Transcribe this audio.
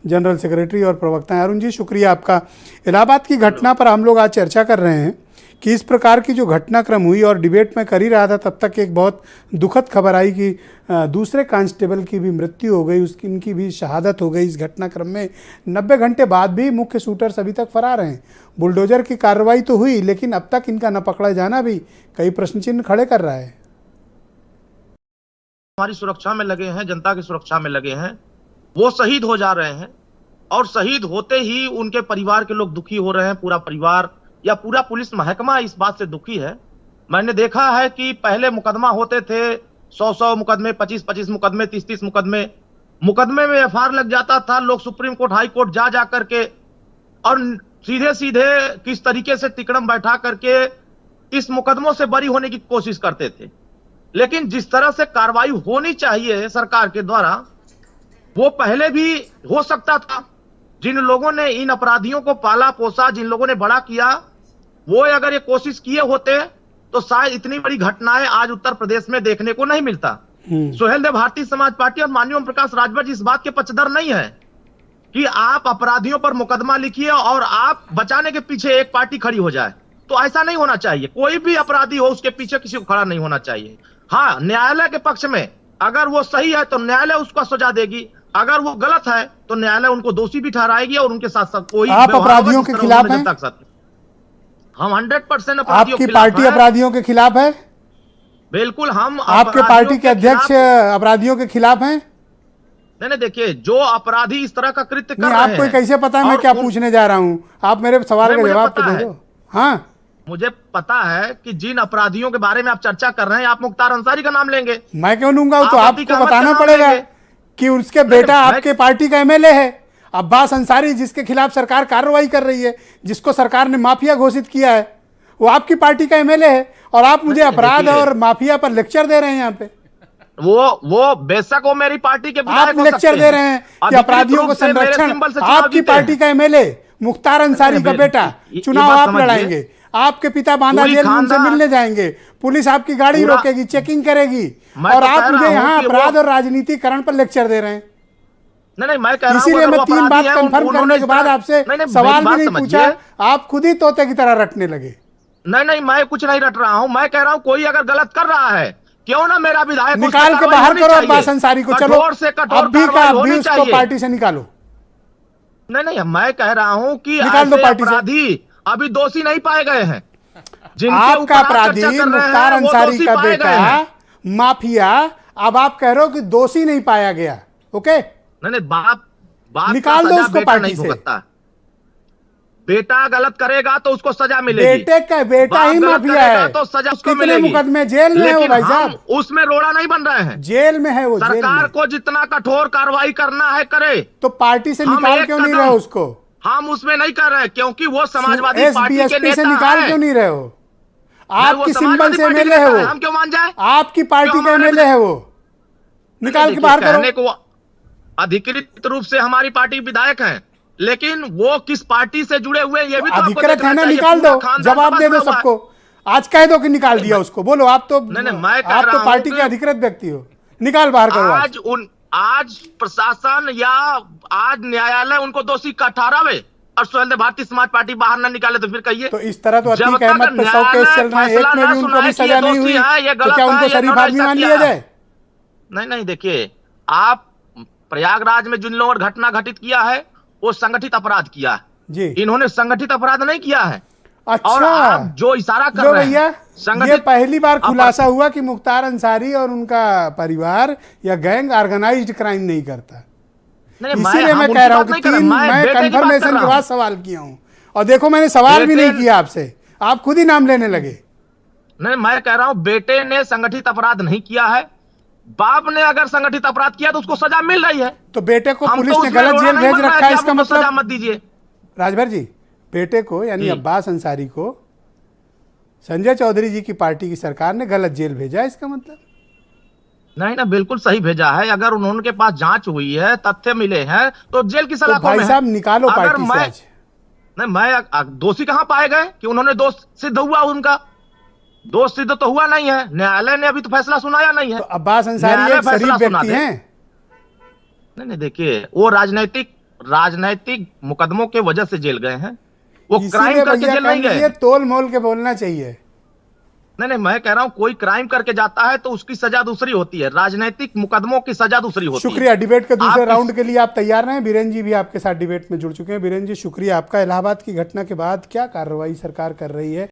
General secretary और प्रवक्ता हैं। अरुण जी, शुक्रिया आपका। इलाहाबाद की घटना पर हम लोग आज चर्चा कर रहे हैं कि इस प्रकार की जो घटनाक्रम हुई, और डिबेट में कर ही रहा था तब तक एक बहुत दुखद खबर आई कि दूसरे कांस्टेबल की भी मृत्यु हो गई, उसकी इनकी भी शहादत हो गई इस घटनाक्रम में। 90 घंटे बाद भी मुख्य शूटर्स अभी तक फरार हैं। बुलडोजर की कार्रवाई तो हुई, लेकिन अब तक इनका न पकड़े जाना भी कई प्रश्न चिन्ह खड़े कर रहा है। हमारी सुरक्षा में लगे हैं, जनता की सुरक्षा में लगे हैं, वो शहीद हो जा रहे हैं, और शहीद होते ही उनके परिवार के लोग दुखी हो रहे हैं। पूरा परिवार या पूरा पुलिस महकमा इस बात से दुखी है। मैंने देखा है कि पहले मुकदमा होते थे 100 मुकदमे, 25 मुकदमे, 30 मुकदमे में एफआईआर लग जाता था। लोग सुप्रीम कोर्ट, हाई कोर्ट जा करके और सीधे किस तरीके से तिकड़म बैठा करके इस मुकदमों से बरी होने की कोशिश करते थे। लेकिन जिस तरह से कार्रवाई होनी चाहिए सरकार के द्वारा, वो पहले भी हो सकता था। जिन लोगों ने इन अपराधियों को पाला पोसा, जिन लोगों ने बड़ा किया, वो अगर ये कोशिश किए होते तो शायद इतनी बड़ी घटनाएं आज उत्तर प्रदेश में देखने को नहीं मिलता। सोहेल देव भारतीय समाज पार्टी और माननीय ओम प्रकाश राजभर जी इस बात के पक्षधर नहीं है कि आप अपराधियों पर मुकदमा लिखिए और आप बचाने के पीछे एक पार्टी खड़ी हो जाए। तो ऐसा नहीं होना चाहिए। कोई भी अपराधी हो, उसके पीछे किसी को खड़ा नहीं होना चाहिए। हाँ, न्यायालय के पक्ष में अगर वो सही है तो न्यायालय उसको सजा देगी, अगर वो गलत है तो न्यायालय उनको दोषी भी ठहराएगी और उनके साथ साथ कोई आप अपराधियों के खिलाफ हैं? हम 100% अपराधियों आपकी पार्टी अपराधियों के खिलाफ है? बिल्कुल। हम आपके पार्टी के अध्यक्ष अपराधियों के खिलाफ हैं? नहीं, देखिए, जो अपराधी इस तरह का कृत्य कर रहे हैं, आपको कैसे पता है मैं क्या पूछने जा रहा हूं? आप मेरे सवाल का जवाब तो दे दो। हाँ, मुझे पता है कि जिन अपराधियों के बारे में आप चर्चा कर रहे हैं, आप मुख्तार अंसारी का नाम लेंगे। मैं क्यों लूंगा? तो आपको बताना पड़ेगा कि उसके बेटा आपके पार्टी का एमएलए है, अब्बास अंसारी, जिसके खिलाफ सरकार कार्रवाई कर रही है, जिसको सरकार ने माफिया घोषित किया है, वो आपकी पार्टी का एमएलए है, और आप मुझे अपराध और माफिया पर लेक्चर दे रहे हैं यहाँ पे। वो बेशक वो मेरी पार्टी के आप लेक्चर दे रहे हैं कि अपराधियों को संरक्षण। आपकी पार्टी का एमएलए मुख्तार अंसारी का बेटा चुनाव आप लड़ाएंगे, आपके पिता बांदा जेल में उनसे मिलने जाएंगे, पुलिस आपकी गाड़ी रोकेगी, चेकिंग करेगी, और आप मुझे यहाँ अपराध और राजनीतिकरण पर लेक्चर दे रहे हैं। नहीं, मैं कह रहा हूं, इसीलिए मैं 3 बात कंफर्म करने के बाद आपसे सवाल भी नहीं पूछा, आप खुद ही तोते की तरह रटने लगे। नहीं, मैं कुछ नहीं रट रहा हूं। मैं कह रहा हूं कोई अगर गलत कर रहा है, क्यों ना मेरा विधायक निकाल के बाहर करो अब्बास अंसारी को। चलो अभी का अभी उसको पार्टी से निकालो। नहीं, मैं कह रहा हूं कि निकाल दो पार्टी से। अपराधी अभी दोषी नहीं पाए गए हैं। आपका अपराधी मुख्तार अंसारी का बेटा माफिया, अब आप कह रहे हो कि दोषी नहीं पाया गया। ओके, नहीं, बाप निकाल दो उसको पार्टी से। बेटा गलत करेगा तो उसको सजा मिलेगी। बेटा ही माफिया है तो सजा उसको कितने मिलेगी। मुकदमे जेल में है वो भाई साहब, उसमें रोड़ा नहीं बन रहे हैं, जेल में है वो। सरकार को जितना कठोर कार्रवाई करना है करे। तो पार्टी से निकाल क्यों नहीं रहे हो उसको? हम उसमें नहीं कर रहे क्योंकि वो समाजवादी पार्टी के नेता से निकाल क्यों नहीं रहे हो? आपकी सिंबल से एमएलए है वो, हम क्यों मान जाए? आपकी पार्टी का एमएलए है वो, निकाल के बाहर करो। कहने को अधिकृत रूप से हमारी पार्टी विधायक हैं, लेकिन वो किस पार्टी से जुड़े हुए ये भी तो अधिकृत है ना, निकाल दो, जवाब दे दो सबको। आज कह दो कि निकाल दिया उसको, बोलो। आप तो पार्टी के अधिकृत व्यक्ति हो, निकाल बाहर करो। आज प्रशासन या आज न्यायालय उनको दोषी का ठहरावे और सोहेल देव भारतीय समाज पार्टी बाहर ना निकाले तो फिर कहिए। तो इस तरह तो अतीक अहमद पे 100 केस चल रहे हैं, एक में भी उनको भी सजा नहीं हुई, तो क्या उनको शरीफ आदमी मान लिया जाए? नहीं, देखिए, आप प्रयागराज में जिन लोगों ने घटना घटित किया है वो संगठित अपराध किया है जी, इन्होंने संगठित अपराध नहीं किया है। अच्छा, और आप जो इशारा कर रहे हैं, ये पहली बार खुलासा हुआ कि मुख्तार अंसारी और उनका परिवार या गैंग ऑर्गेनाइज्ड क्राइम नहीं करता। इसीलिए मैं कह रहा हूं कि मैं कंफर्मेशन के बाद सवाल किया हूं, और देखो मैंने सवाल भी नहीं किया आपसे, आप खुद ही नाम लेने लगे। नहीं, मैं कह रहा हूं बेटे ने संगठित अपराध नहीं किया है, बाप ने अगर संगठित अपराध किया तो उसको सजा मिल रही है। तो बेटे को पुलिस ने गलत जेल भेज रखा है, इसका मतलब सजा मत दीजिए। राजभर जी, बेटे को यानी अब्बास अंसारी को संजय चौधरी जी की पार्टी की सरकार ने गलत जेल भेजा है, इसका मतलब? नहीं ना, बिल्कुल सही भेजा है। अगर उनके पास जांच हुई है, तथ्य मिले हैं तो जेल की सलाखों में। भाई साहब निकालो पार्टी से आज। नहीं, मैं दोषी कहां पाए गए कि उन्होंने दोष सिद्ध हुआ? उनका दोष सिद्ध तो हुआ नहीं है, न्यायालय ने अभी तो फैसला सुनाया नहीं है। तो अब्बास अंसारी एक शरीफ व्यक्ति हैं। नहीं, देखिए, वो राजनैतिक मुकदमों के वजह से जेल गए हैं। वो क्राइम इसीलिए करके भैया जेल नहीं कह गए। लीजिए, तोल मोल के बोलना चाहिए। नहीं नहीं, मैं कह रहा हूं कोई क्राइम करके जाता है तो उसकी सजा दूसरी होती है, राजनीतिक मुकदमों की सजा दूसरी होती है। शुक्रिया। डिबेट के दूसरे आप राउंड के लिए आप तैयार रहें। बीरेन जी भी आपके साथ डिबेट में जुड़ चुके हैं। बीरेन जी शुक्रिया आपका। इलाहाबाद की घटना के बाद क्या कार्रवाई सरकार कर रही है?